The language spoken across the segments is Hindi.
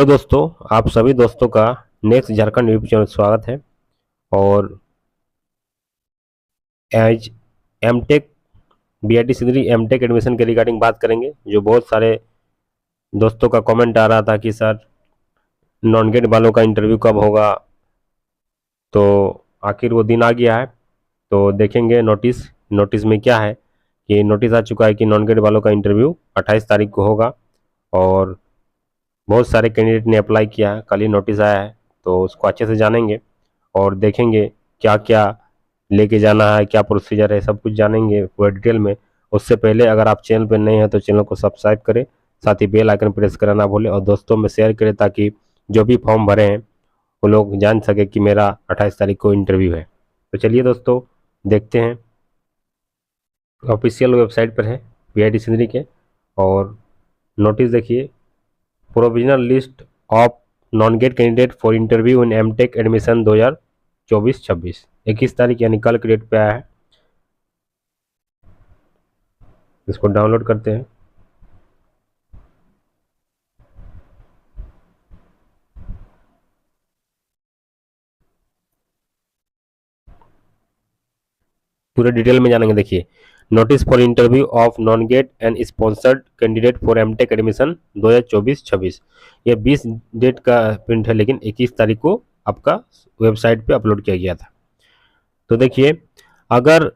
हेलो दोस्तों, आप सभी दोस्तों का नेक्स्ट झारखंड यूट्यूब चैनल में स्वागत है। और as MTech BIT Sindri MTech admission के रिगार्डिंग बात करेंगे। जो बहुत सारे दोस्तों का कमेंट आ रहा था कि सर नॉन गेट वालों का इंटरव्यू कब होगा, तो आखिर वो दिन आ गया है। तो देखेंगे नोटिस नोटिस में क्या है कि नोटिस आ चुका है कि नॉन गेट वालों का इंटरव्यू 28 तारीख को होगा। और बहुत सारे कैंडिडेट ने अप्लाई किया है, कल ही नोटिस आया है, तो उसको अच्छे से जानेंगे और देखेंगे क्या क्या लेके जाना है, क्या प्रोसीजर है, सब कुछ जानेंगे पूरा डिटेल में। उससे पहले अगर आप चैनल पर नए हैं तो चैनल को सब्सक्राइब करें, साथ ही बेल आइकन प्रेस करना ना भूलें और दोस्तों में शेयर करें ताकि जो भी फॉर्म भरे हैं वो लोग जान सके कि मेरा 28 तारीख को इंटरव्यू है। तो चलिए दोस्तों, देखते हैं। ऑफिशियल वेबसाइट पर है बीआईटी सिंदरी के। और नोटिस देखिए, provisional list of non GATE candidate for interview in MTech admission 2024-26 21 तारीख यानी कल के डेट पे आया है। इसको डाउनलोड करते हैं। पूरे डिटेल में जानेंगे। देखिए, notice for interview of non GATE and sponsored candidate for MTech admission 2024-26। ये 20 डेट का प्रिंट है, लेकिन 21 तारीख को आपका वेबसाइट पे अपलोड किया गया था। तो देखिए, अगर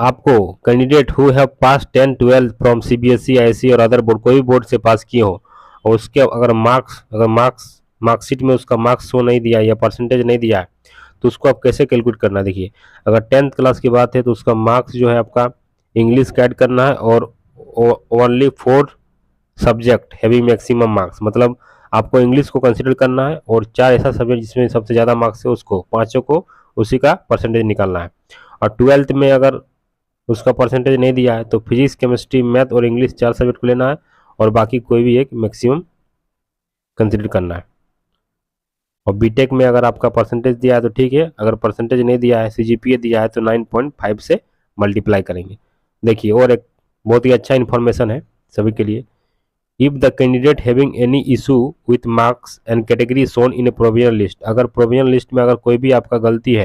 आपको candidate who have pass 10-12 from CBSE, ISC और अदर बोर्ड, कोई भी बोर्ड से पास किए हो और उसके अगर मार्कशीट में उसका मार्क्स शो नहीं दिया या परसेंटेज नहीं दिया है, तो उसको आप कैसे कैलकुलेट करना है। देखिए, अगर 10th क्लास की बात है तो उसका मार्क्स जो है आपका इंग्लिश का ऐड करना है और only 4 subject having maximum marks, मतलब आपको इंग्लिश को कंसिडर करना है और 4 ऐसा सब्जेक्ट जिसमें सबसे ज़्यादा मार्क्स है उसको पाँचों को उसी का परसेंटेज निकालना है। और 12th में अगर उसका परसेंटेज नहीं दिया है तो फिजिक्स, केमिस्ट्री, मैथ और इंग्लिश 4 सब्जेक्ट को लेना है और बाकी कोई भी एक मैक्सिमम कंसिडर करना है। और बीटेक में अगर आपका परसेंटेज दिया है तो ठीक है, अगर परसेंटेज नहीं दिया है, सीजीपीए दिया है तो 9.5 से मल्टीप्लाई करेंगे। देखिए, और एक बहुत ही अच्छा इन्फॉर्मेशन है सभी के लिए। If the candidate having any issue with marks and category shown in A provisional list, अगर प्रोविजनल लिस्ट में अगर कोई भी आपका गलती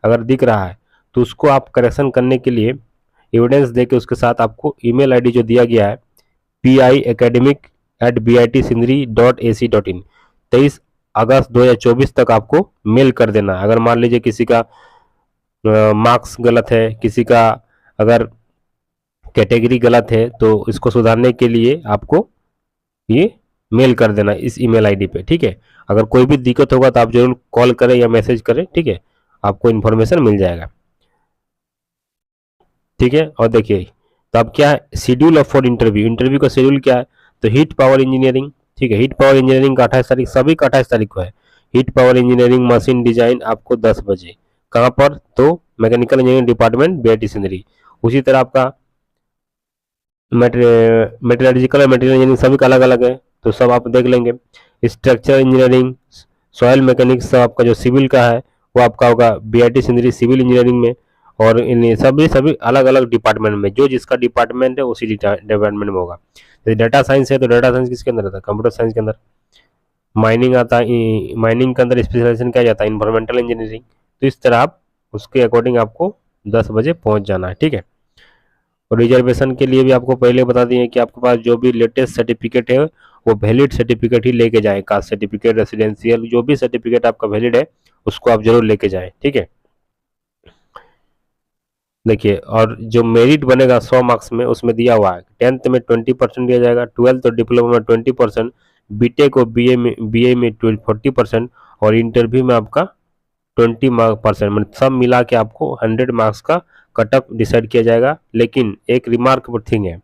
अगर दिख रहा है तो उसको आप करेक्शन करने के लिए एविडेंस दे के उसके साथ आपको ईमेल आईडी जो दिया गया है piacademic@bitsinri.ac.in 23 अगस्त 2024 तक आपको मेल कर देना है। अगर मान लीजिए किसी का मार्क्स गलत है, किसी का अगर कैटेगरी गलत है, तो इसको सुधारने के लिए आपको ये मेल कर देना इस ईमेल आईडी पे, ठीक है। अगर कोई भी दिक्कत होगा तो आप जरूर कॉल करें या मैसेज करें, ठीक है, आपको इन्फॉर्मेशन मिल जाएगा, ठीक है। और देखिए, तो अब क्या है शेड्यूल फॉर इंटरव्यू, इंटरव्यू का शेड्यूल क्या है, तो हीट पावर इंजीनियरिंग, ठीक है, हीट पावर इंजीनियरिंग का 28 तारीख, सभी का 28 तारीख को है। Heat power engineering machine design आपको 10 बजे, कहाँ पर, तो mechanical engineering department BIT Sindri. उसी तरह आपका मेटेरियलॉजिकल और मटेरियल इंजीनियरिंग सभी का अलग अलग है, तो सब आप देख लेंगे। स्ट्रक्चर इंजीनियरिंग, सॉयल मैकेनिक्स, सब आपका जो सिविल का है वो आपका होगा बीआईटी सिंदरी सिविल इंजीनियरिंग में। और इन सभी सभी अलग अलग डिपार्टमेंट में, जो जिसका डिपार्टमेंट है उसी डिपार्टमेंट में होगा। जैसे डाटा साइंस है तो डाटा साइंस किसके अंदर आता है, कंप्यूटर साइंस के अंदर। माइनिंग आता है, माइनिंग के अंदर स्पेशलाइजेशन किया जाता है इन्वायरमेंटल इंजीनियरिंग। तो इस तरह आप उसके अकॉर्डिंग आपको 10 बजे पहुंच जाना है, ठीक है। और रिजर्वेशन के लिए भी आपको पहले बता दिए कि आपके पास जो भी लेटेस्ट सर्टिफिकेट है वो वैलिड सर्टिफिकेट ही लेके जाएं, कास्ट सर्टिफिकेट, रेसिडेंशियल, जो भी सर्टिफिकेट आपका वैलिड है उसको आप जरूर लेके जाएं, ठीक है। देखिए, और जो मेरिट बनेगा 100 मार्क्स में उसमें दिया हुआ है 10th में 20% दिया जाएगा, 12th और डिप्लोमा में 20%, बीटेक और बी ए में 40% और इंटरव्यू में आपका 20% मतलब सब मिला के आपको 100 मार्क्स का कट ऑफ डिसाइड किया जाएगा। लेकिन एक रिमार्केबल थिंग है,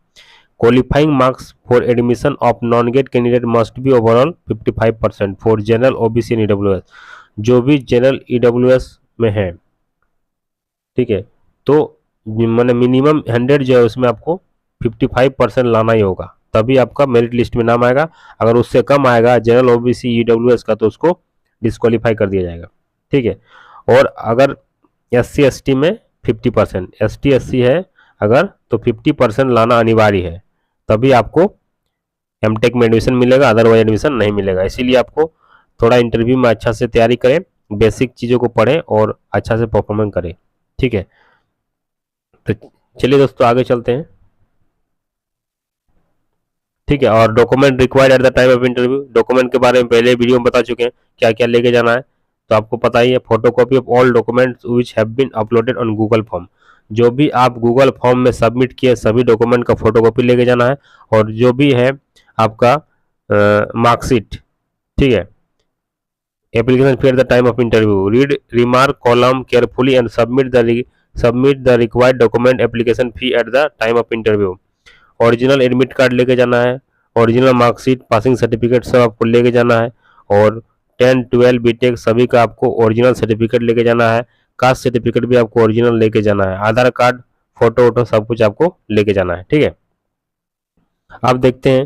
qualifying marks for admission of non GATE candidate must be overall 55% for general OBC and EWS, जो भी जनरल ईडब्ल्यूएस में है, ठीक है। तो मैंने मिनिमम 100 जो है उसमें आपको 55% लाना ही होगा, तभी आपका मेरिट लिस्ट में नाम आएगा। अगर उससे कम आएगा जनरल ओबीसी ईडब्ल्यूएस का तो उसको डिस्क्वालीफाई कर दिया जाएगा, ठीक है। और अगर SC ST में 50%, ST SC है अगर तो 50% लाना अनिवार्य है, तभी आपको एमटेक में एडमिशन मिलेगा, अदरवाइज एडमिशन नहीं मिलेगा। इसीलिए आपको थोड़ा इंटरव्यू में अच्छा से तैयारी करें, बेसिक चीज़ों को पढ़ें और अच्छा से परफॉर्मेंस करें। ठीक है, तो चलिए दोस्तों आगे चलते हैं। ठीक है, और document required at the time of interview, document के बारे में पहले वीडियो में बता चुके हैं क्या क्या लेके जाना है, तो आपको पता ही है। Photocopy of all documents which have been uploaded on Google form, जो भी आप गूगल फॉर्म में सबमिट किए सभी डॉक्यूमेंट का फोटोकॉपी लेके जाना है। और जो भी है आपका मार्कशीट, ठीक है। Application fee at the time of interview, read remark column carefully and submit the required document application fee at the time of interview. Original admit card लेके जाना है, ओरिजिनल मार्कशीट, पासिंग सर्टिफिकेट सब आपको लेके जाना है। और 10 12 बीटेक सभी का आपको ओरिजिनल सर्टिफिकेट लेके जाना है। कास्ट सर्टिफिकेट भी आपको ओरिजिनल लेके जाना है। आधार कार्ड, फोटो वोटो सब कुछ आपको लेके जाना है। ठीक है, आप देखते हैं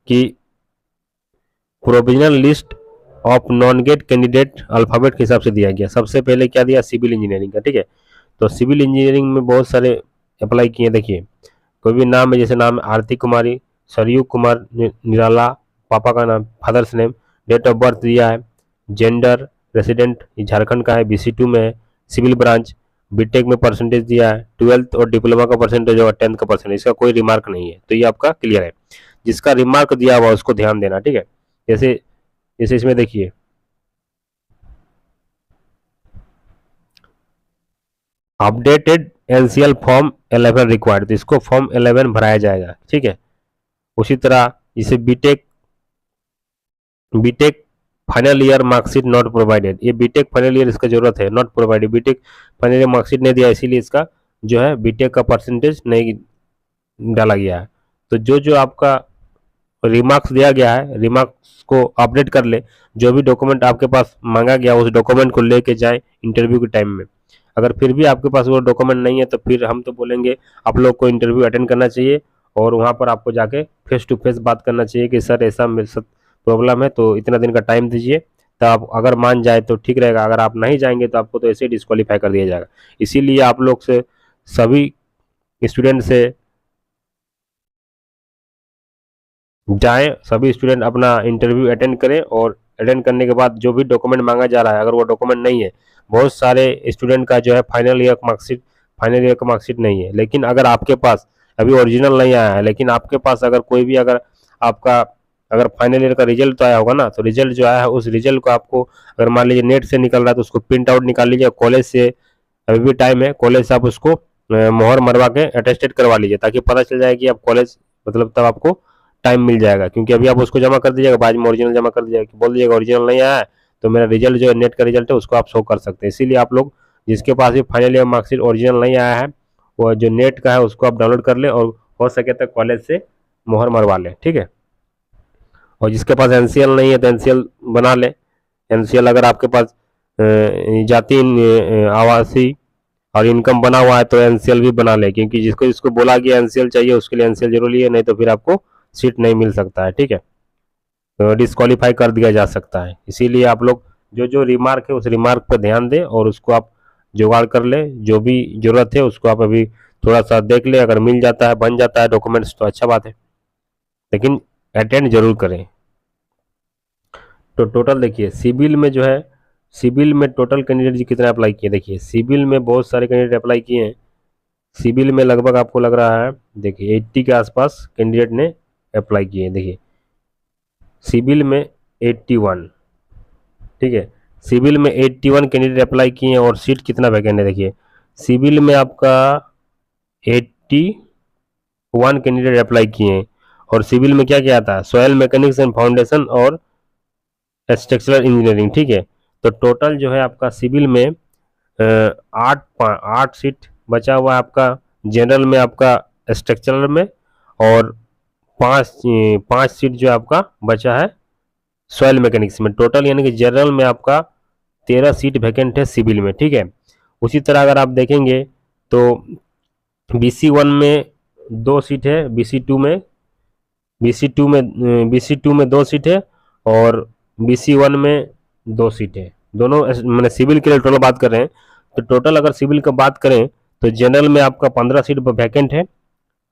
कि provisional list of non GATE candidate alphabet के हिसाब से दिया गया। सबसे पहले क्या दिया, सिविल इंजीनियरिंग का। ठीक है, तो सिविल इंजीनियरिंग में बहुत सारे अप्लाई किए। देखिए कोई भी नाम है, जैसे नाम आरती कुमारी, सरयू कुमार निराला, पापा का नाम, father's name, date of birth दिया है, जेंडर, रेसिडेंट झारखंड का है, BC2 में है, सिविल ब्रांच, बीटेक में परसेंटेज दिया है, 12th और डिप्लोमा का परसेंटेज और 10th का परसेंटेज, इसका कोई रिमार्क नहीं है, तो ये आपका क्लियर है। जिसका रिमार्क दिया हुआ उसको ध्यान देना। ठीक है, जैसे जैसे इसमें देखिए अपडेटेड एनसीएल फॉर्म 11 रिक्वायर्ड, तो इसको फॉर्म 11 भराया जाएगा। ठीक है, उसी तरह इसे BTech BTech final year marksheet not provided, ये बीटेक फाइनल ईयर इसका जरूरत है, not provided, BTech final year marksheet नहीं दिया, इसीलिए इसका जो है बीटेक का परसेंटेज नहीं डाला गया है। तो जो जो आपका रिमार्क्स दिया गया है, रिमार्क्स को अपडेट कर ले। जो भी डॉक्यूमेंट आपके पास मांगा गया उस डॉक्यूमेंट को लेके जाए इंटरव्यू के टाइम में। अगर फिर भी आपके पास वो डॉक्यूमेंट नहीं है तो फिर हम तो बोलेंगे आप लोग को इंटरव्यू अटेंड करना चाहिए और वहाँ पर आपको जाके फेस टू फेस बात करना चाहिए कि सर ऐसा मेरे साथ प्रॉब्लम है, तो इतना दिन का टाइम दीजिए। तो आप अगर मान जाए तो ठीक रहेगा, अगर आप नहीं जाएंगे तो आपको तो ऐसे ही डिस्क्वालीफाई कर दिया जाएगा। इसीलिए आप लोग से सभी स्टूडेंट से जाएं, सभी स्टूडेंट अपना इंटरव्यू अटेंड करें और अटेंड करने के बाद जो भी डॉक्यूमेंट मांगा जा रहा है अगर वो डॉक्यूमेंट नहीं है, बहुत सारे स्टूडेंट का जो है फाइनल ईयर का मार्कशीट नहीं है, लेकिन अगर आपके पास अभी ओरिजिनल नहीं आया है, लेकिन आपके पास अगर कोई भी अगर आपका अगर फाइनल ईयर का रिजल्ट तो आया होगा ना, तो रिजल्ट जो आया है उस रिजल्ट को आपको अगर मान लीजिए नेट से निकल रहा है तो उसको प्रिंट आउट निकाल लीजिए, कॉलेज से अभी भी टाइम है, कॉलेज से आप उसको मोहर मरवा के अटेस्टेड करवा लीजिए, ताकि पता चल जाए कि आप कॉलेज मतलब तब आपको टाइम मिल जाएगा। क्योंकि अभी आप उसको जमा कर दीजिएगा, बाद में ओरिजिनल जमा कर दीजिएगा, बोल दीजिएगा ओरिजिनल नहीं आया है तो मेरा रिजल्ट जो है नेट का रिजल्ट है उसको आप शो कर सकते हैं। इसीलिए आप लोग जिसके पास भी फाइनल ईयर मार्कशीट ओरिजिनल नहीं आया है वो जो नेट का है उसको आप डाउनलोड कर ले और हो सके तो कॉलेज से मोहर मरवा लें। ठीक है, और जिसके पास एनसीएल नहीं है तो एनसीएल बना ले। एनसीएल अगर आपके पास जाति आवासीय और इनकम बना हुआ है तो एनसीएल भी बना ले, क्योंकि जिसको जिसको बोला गया एनसीएल चाहिए उसके लिए एनसीएल जरूरी है, नहीं तो फिर आपको सीट नहीं मिल सकता है। ठीक है, तो डिस्क्वालीफाई कर दिया जा सकता है। इसीलिए आप लोग जो जो रिमार्क है उस रिमार्क पर ध्यान दें और उसको आप जुगाड़ कर ले, जो भी जरूरत है उसको आप अभी थोड़ा सा देख ले, अगर मिल जाता है बन जाता है डॉक्यूमेंट्स तो अच्छा बात है, लेकिन अटेंड जरूर करें। तो टोटल देखिए सिविल में जो है, सिविल में टोटल कैंडिडेट जी कितना अप्लाई किए, देखिए सिविल में बहुत सारे कैंडिडेट अप्लाई किए हैं। सिविल में लगभग आपको लग रहा है देखिए 80 के आसपास कैंडिडेट ने अप्लाई किए हैं। देखिए सिविल में 81, ठीक है, सिविल में 81 कैंडिडेट अप्लाई किए हैं और सीट कितना वैकेंट है देखिए, सिविल में आपका 81 कैंडिडेट अप्लाई किए हैं और सिविल में क्या क्या आता है, सॉयल मैकेनिक्स एंड फाउंडेशन और स्ट्रक्चरल इंजीनियरिंग। ठीक है, तो टोटल जो है आपका सिविल में 8 सीट बचा हुआ है आपका, जनरल में आपका स्ट्रक्चरल में, और पाँच सीट जो आपका बचा है सॉयल मैकेनिक्स में। टोटल यानी कि जनरल में आपका 13 सीट वैकेंट है सिविल में। ठीक है, उसी तरह अगर आप देखेंगे तो BC1 में 2 सीट है, BC2 में 2 सीट है और BC1 में 2 सीट है। दोनों मैंने सिविल के लिए टोटल बात कर रहे हैं, तो टोटल अगर सिविल का बात करें तो जनरल में आपका 15 सीट वैकेंट है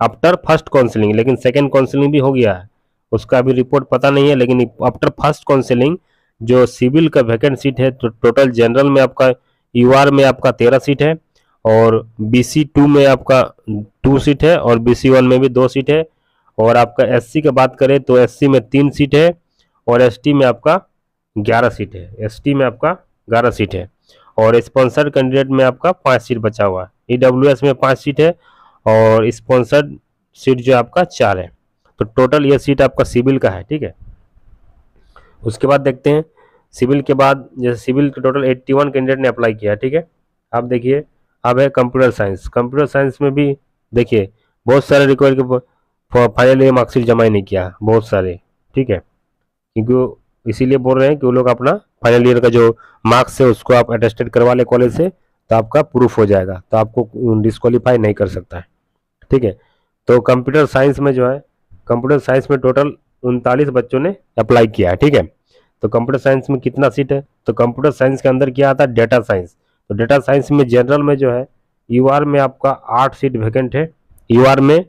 आफ्टर फर्स्ट काउंसलिंग, लेकिन सेकंड काउंसलिंग भी हो गया है उसका अभी रिपोर्ट पता नहीं है, लेकिन आफ्टर फर्स्ट काउंसलिंग जो सिविल का वैकेंट सीट है, तो टोटल जनरल में आपका यूआर में आपका 13 सीट है, और BC2 में आपका 2 सीट है, और BC1 में भी 2 सीट है, और आपका SC की बात करें तो SC में 3 सीट है, और ST में आपका 11 सीट है। ST में आपका 11 सीट है, और स्पॉन्सर्ड कैंडिडेट में आपका 5 सीट बचा हुआ है। EWS में 5 सीट है, और स्पॉन्सर्ड सीट जो आपका 4 है। तो टोटल ये सीट आपका सिविल का है, ठीक है। उसके बाद देखते हैं सिविल के बाद, जैसे सिविल के टोटल 81 कैंडिडेट ने अप्लाई किया, ठीक है। आप देखिए, अब है कंप्यूटर साइंस। कंप्यूटर साइंस में भी देखिए बहुत सारे रिक्वायर के फाइनल ईयर मार्कशीट जमा ही नहीं किया, बहुत सारे, ठीक है। क्योंकि वो इसीलिए बोल रहे हैं कि वो लोग अपना फाइनल ईयर का जो मार्क्स है उसको आप अटेस्टेड करवा ले कॉलेज से, तो आपका प्रूफ हो जाएगा, तो आपको डिस्क्वालीफाई नहीं कर सकता है, ठीक है। तो कंप्यूटर साइंस में जो है, कंप्यूटर साइंस में टोटल 39 बच्चों ने अप्लाई किया है, ठीक है। तो कंप्यूटर साइंस में कितना सीट है, तो कंप्यूटर साइंस के अंदर क्या आता है, डेटा साइंस। तो डेटा साइंस में जनरल में जो है यूआर में आपका 8 सीट वैकेंट है, यूआर में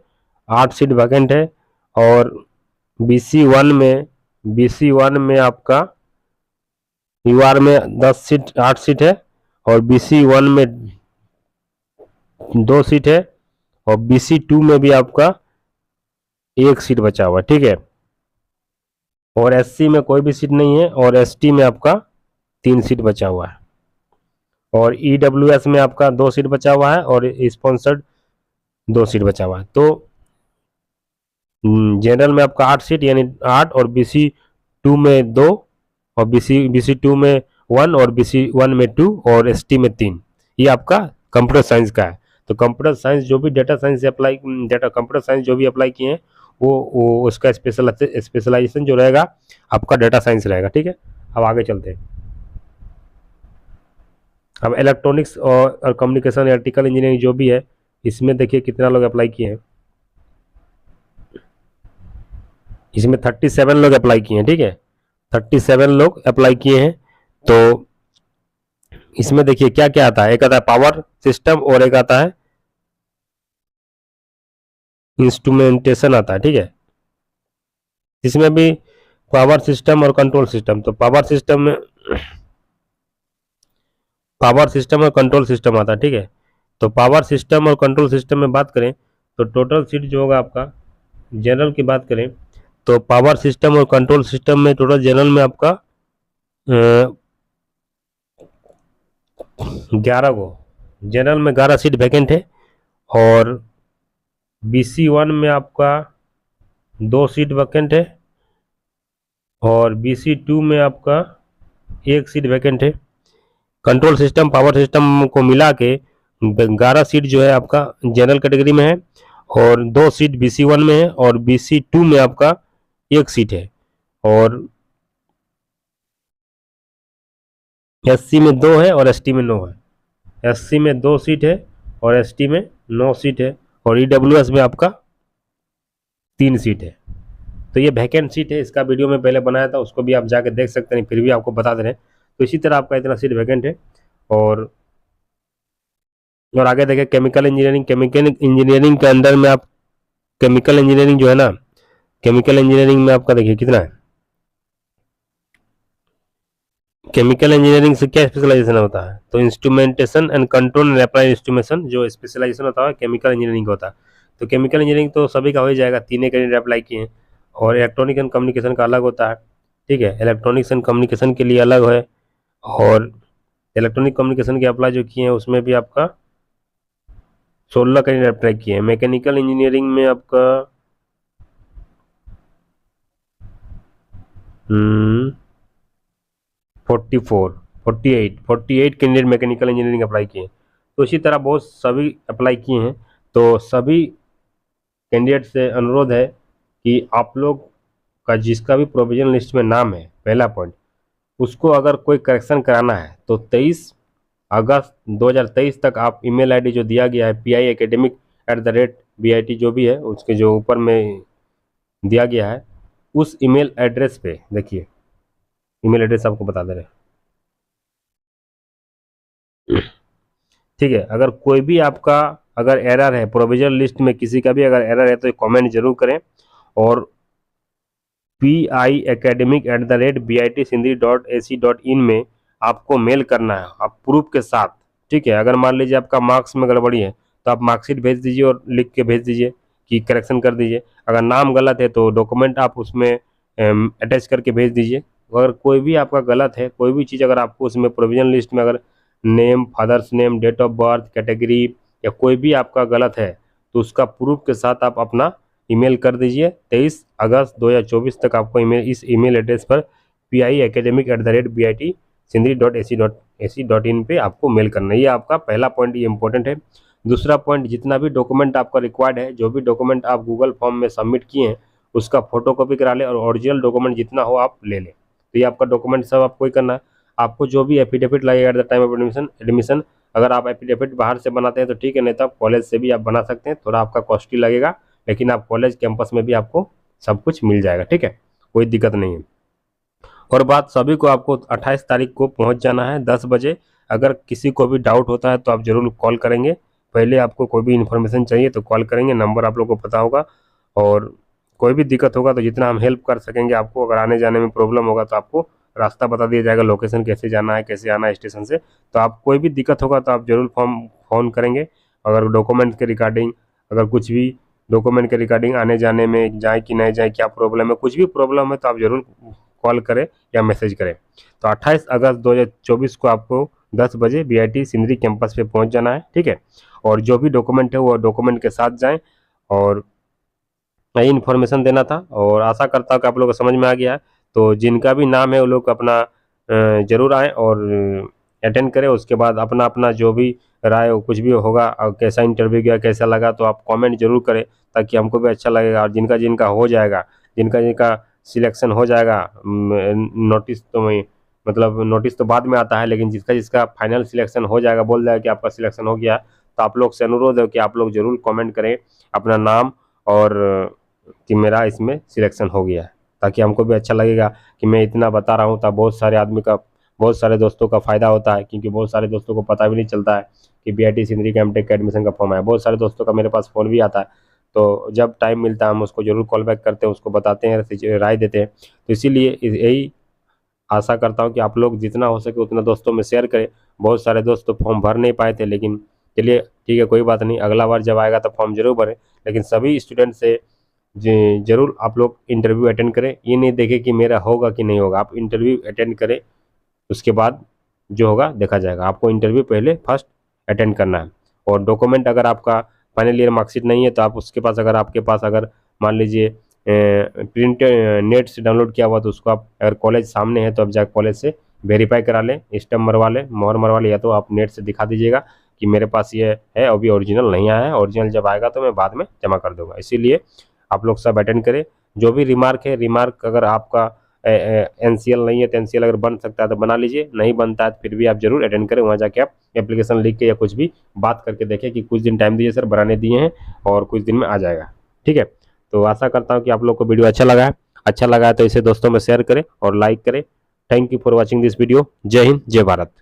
8 सीट वैकेंट है, और BC1 में आपका यूआर में 10 सीट 8 सीट है, और BC1 में 2 सीट है, और BC2 में भी आपका 1 सीट बचा हुआ है, ठीक है। और SC में कोई भी सीट नहीं है, और ST में आपका 3 सीट बचा हुआ है, और EWS में आपका 2 सीट बचा हुआ है, और स्पॉन्सर्ड 2 सीट बचा हुआ है। तो जनरल में आपका 8 सीट यानी 8, और BC2 में 2, और BC2 में 1, और BC1 में 2, और ST में 3। ये आपका कंप्यूटर साइंस का है। तो कंप्यूटर साइंस जो भी data science apply data computer science जो भी अप्लाई किए हैं, वो उसका स्पेशलाइजेशन जो रहेगा आपका डेटा साइंस रहेगा, ठीक है। अब आगे चलते हैं। अब इलेक्ट्रॉनिक्स और कम्युनिकेशन इलेक्ट्रिकल इंजीनियरिंग जो भी है, इसमें देखिए कितना लोग अप्लाई किए हैं। इसमें 37 लोग अप्लाई किए हैं, ठीक है। 37 लोग अप्लाई किए हैं। तो इसमें देखिए क्या क्या आता है, एक आता है पावर सिस्टम, और एक आता है इंस्ट्रूमेंटेशन आता है, ठीक है। इसमें भी पावर सिस्टम और कंट्रोल सिस्टम, तो पावर सिस्टम में पावर सिस्टम और कंट्रोल सिस्टम आता है, ठीक है। तो पावर सिस्टम और कंट्रोल सिस्टम में बात करें तो टोटल सीट जो होगा आपका, जनरल की बात करें तो पावर सिस्टम और कंट्रोल सिस्टम में टोटल जनरल में आपका 11 को, जनरल में 11 सीट वैकेंट है, और BC1 में आपका 2 सीट वैकेंट है, और BC2 में आपका 1 सीट वैकेंट है। कंट्रोल सिस्टम पावर सिस्टम को मिला के 11 सीट जो है आपका जनरल कैटेगरी में है, और 2 सीट BC1 में है, और BC2 में आपका 1 सीट है, और SC में 2 है, और ST में 9 है। SC में 2 सीट है, और ST में 9 सीट है, और EWS में आपका 3 सीट है। तो ये वैकेंट सीट है, इसका वीडियो में पहले बनाया था, उसको भी आप जाके देख सकते हैं, फिर भी आपको बता दे रहे हैं। तो इसी तरह आपका इतना सीट वैकेंट है। और आगे देखें केमिकल इंजीनियरिंग। केमिकल इंजीनियरिंग के अंदर में आप केमिकल इंजीनियरिंग जो है ना, केमिकल इंजीनियरिंग में आपका देखिए कितना है। केमिकल इंजीनियरिंग से क्या स्पेशलाइजेशन होता है, तो instrumentation and control and apply instrumentation जो स्पेशलाइजेशन होता है केमिकल इंजीनियरिंग का होता है। तो केमिकल इंजीनियरिंग तो सभी का हो ही जाएगा, 3 कैंडिडेट अप्लाई किए हैं। और इलेक्ट्रॉनिक एंड कम्युनिकेशन का अलग होता है, ठीक है। इलेक्ट्रॉनिक्स एंड कम्युनिकेशन के लिए अलग है, और इलेक्ट्रॉनिक कम्युनिकेशन के अप्लाई जो किए हैं उसमें भी आपका 16 कैंडिडेट अप्लाई किए हैं। मैकेनिकल इंजीनियरिंग में आपका 48 कैंडिडेट मैकेनिकल इंजीनियरिंग अप्लाई किए हैं। तो इसी तरह बहुत सभी अप्लाई किए हैं। तो सभी कैंडिडेट से अनुरोध है कि आप लोग का जिसका भी प्रोविजन लिस्ट में नाम है, पहला पॉइंट, उसको अगर कोई करेक्शन कराना है तो 23 अगस्त 2023 तक आप ईमेल आईडी जो दिया गया है PIacademic@BIT जो भी है उसके जो ऊपर में दिया गया है, उस ईमेल एड्रेस पे देखिए, ईमेल एड्रेस आपको बता दे रहे हैं, ठीक है। अगर कोई भी आपका अगर एरर है प्रोविजन लिस्ट में, किसी का भी अगर एरर है तो कमेंट जरूर करें। और PIacademic@BITSindri.ac.in में आपको मेल करना है, आप प्रूफ के साथ। ठीक है, अगर मान लीजिए आपका मार्क्स में गड़बड़ी है तो आप मार्कशीट भेज दीजिए और लिख के भेज दीजिए कि करेक्शन कर दीजिए। अगर नाम गलत है तो डॉक्यूमेंट आप उसमें अटैच करके भेज दीजिए। अगर कोई भी आपका गलत है, कोई भी चीज़ अगर आपको उसमें प्रोविजन लिस्ट में अगर name, father's name, date of birth, category या कोई भी आपका गलत है तो उसका प्रूफ के साथ आप अपना ईमेल कर दीजिए। 23 अगस्त 2024 तक आपको ईमेल इस ईमेल एड्रेस पर PIacademic@BITSindri.ac.in पे आपको मेल करना है। ये आपका पहला पॉइंट, ये इंपॉर्टेंट है। दूसरा पॉइंट, जितना भी डॉक्यूमेंट आपका रिक्वायर्ड है, जो भी डॉक्यूमेंट आप गूगल फॉर्म में सबमिट किए हैं उसका फोटोकॉपी करा लें और ओरिजिनल डॉक्यूमेंट जितना हो आप ले लें। तो ये आपका डॉक्यूमेंट सब आपको ही करना है। आपको जो भी एफिडेविट लगेगा at the time of admission, अगर आप एफिडेविट बाहर से बनाते हैं तो ठीक है, नहीं तो आप कॉलेज से भी आप बना सकते हैं। थोड़ा आपका कॉस्टली लगेगा लेकिन आप कॉलेज कैंपस में भी आपको सब कुछ मिल जाएगा। ठीक है, कोई दिक्कत नहीं है। और बात सभी को, आपको 28 तारीख को पहुंच जाना है 10 बजे। अगर किसी को भी डाउट होता है तो आप जरूर कॉल करेंगे। पहले आपको कोई भी इन्फॉर्मेशन चाहिए तो कॉल करेंगे, नंबर आप लोगों को पता होगा। और कोई भी दिक्कत होगा तो जितना हम हेल्प कर सकेंगे आपको, अगर आने जाने में प्रॉब्लम होगा तो आपको रास्ता बता दिया जाएगा, लोकेशन कैसे जाना है, कैसे आना है स्टेशन से। तो आप कोई भी दिक्कत होगा तो आप जरूर फ़ोन करेंगे। अगर डॉक्यूमेंट के रिगार्डिंग, अगर कुछ भी डॉक्यूमेंट के रिगार्डिंग आने जाने में जाए कि नहीं जाए, क्या प्रॉब्लम है, कुछ भी प्रॉब्लम है तो आप जरूर कॉल करें या मैसेज करें। तो 28 अगस्त 2024 को आपको 10 बजे BIT सिंदरी कैंपस पे पहुंच जाना है। ठीक है, और जो भी डॉक्यूमेंट है वो डॉक्यूमेंट के साथ जाएं। और यही इन्फॉर्मेशन देना था और आशा करता हूँ कि आप लोगों को समझ में आ गया है। तो जिनका भी नाम है वो लोग अपना जरूर आएँ और अटेंड करें। उसके बाद अपना अपना जो भी राय हो, कुछ भी होगा और कैसा इंटरव्यू गया, कैसा लगा, तो आप कमेंट जरूर करें ताकि हमको भी अच्छा लगेगा। और जिनका जिनका हो जाएगा, जिनका जिनका सिलेक्शन हो जाएगा, नोटिस तो मैं मतलब नोटिस तो बाद में आता है, लेकिन जिसका जिसका फाइनल सिलेक्शन हो जाएगा, बोल जाएगा कि आपका सिलेक्शन हो गया, तो आप लोग से अनुरोध है कि आप लोग जरूर कमेंट करें अपना नाम और कि मेरा इसमें सिलेक्शन हो गया है, ताकि हमको भी अच्छा लगेगा कि मैं इतना बता रहा हूँ। तब बहुत सारे आदमी का, बहुत सारे दोस्तों का फ़ायदा होता है, क्योंकि बहुत सारे दोस्तों को पता भी नहीं चलता है कि BIT सिंदरी का एमटेक का एडमिशन का फॉर्म है। बहुत सारे दोस्तों का मेरे पास फ़ोन भी आता है, तो जब टाइम मिलता है हम उसको जरूर कॉल बैक करते हैं, उसको बताते हैं, राय देते हैं। तो इसीलिए यही आशा करता हूँ कि आप लोग जितना हो सके उतना दोस्तों में शेयर करें। बहुत सारे दोस्त तो फॉर्म भर नहीं पाए थे, लेकिन चलिए ठीक है, कोई बात नहीं, अगला बार जब आएगा तो फॉर्म जरूर भरें। लेकिन सभी स्टूडेंट से जरूर आप लोग इंटरव्यू अटेंड करें। ये नहीं देखें कि मेरा होगा कि नहीं होगा, आप इंटरव्यू अटेंड करें, उसके बाद जो होगा देखा जाएगा। आपको इंटरव्यू पहले फर्स्ट अटेंड करना है। और डॉक्यूमेंट अगर आपका फाइनल ईयर मार्कशीट नहीं है तो आप उसके पास, अगर आपके पास अगर मान लीजिए प्रिंट नेट से डाउनलोड किया हुआ, तो उसको आप, अगर कॉलेज सामने है तो आप जाकर कॉलेज से वेरीफाई करा लें, स्टैम्प मरवा लें, मोहर मरवा लें, या तो आप नेट से दिखा दीजिएगा कि मेरे पास ये है, अभी ओरिजिनल नहीं आया है, ओरिजिनल जब आएगा तो मैं बाद में जमा कर दूंगा। इसीलिए आप लोग सब अटेंड करें। जो भी रिमार्क है, रिमार्क अगर आपका NCL नहीं है तो NCL अगर बन सकता है तो बना लीजिए, नहीं बनता है तो फिर भी आप जरूर अटेंड करें। वहाँ जाके आप एप्लीकेशन लिख के या कुछ भी बात करके देखें कि कुछ दिन टाइम दीजिए सर, बनाने दिए हैं और कुछ दिन में आ जाएगा। ठीक है, तो आशा करता हूँ कि आप लोग को वीडियो अच्छा लगा है। अच्छा लगा है तो इसे दोस्तों में शेयर करें और लाइक करें। Thank you for watching this video. जय हिंद, जय भारत।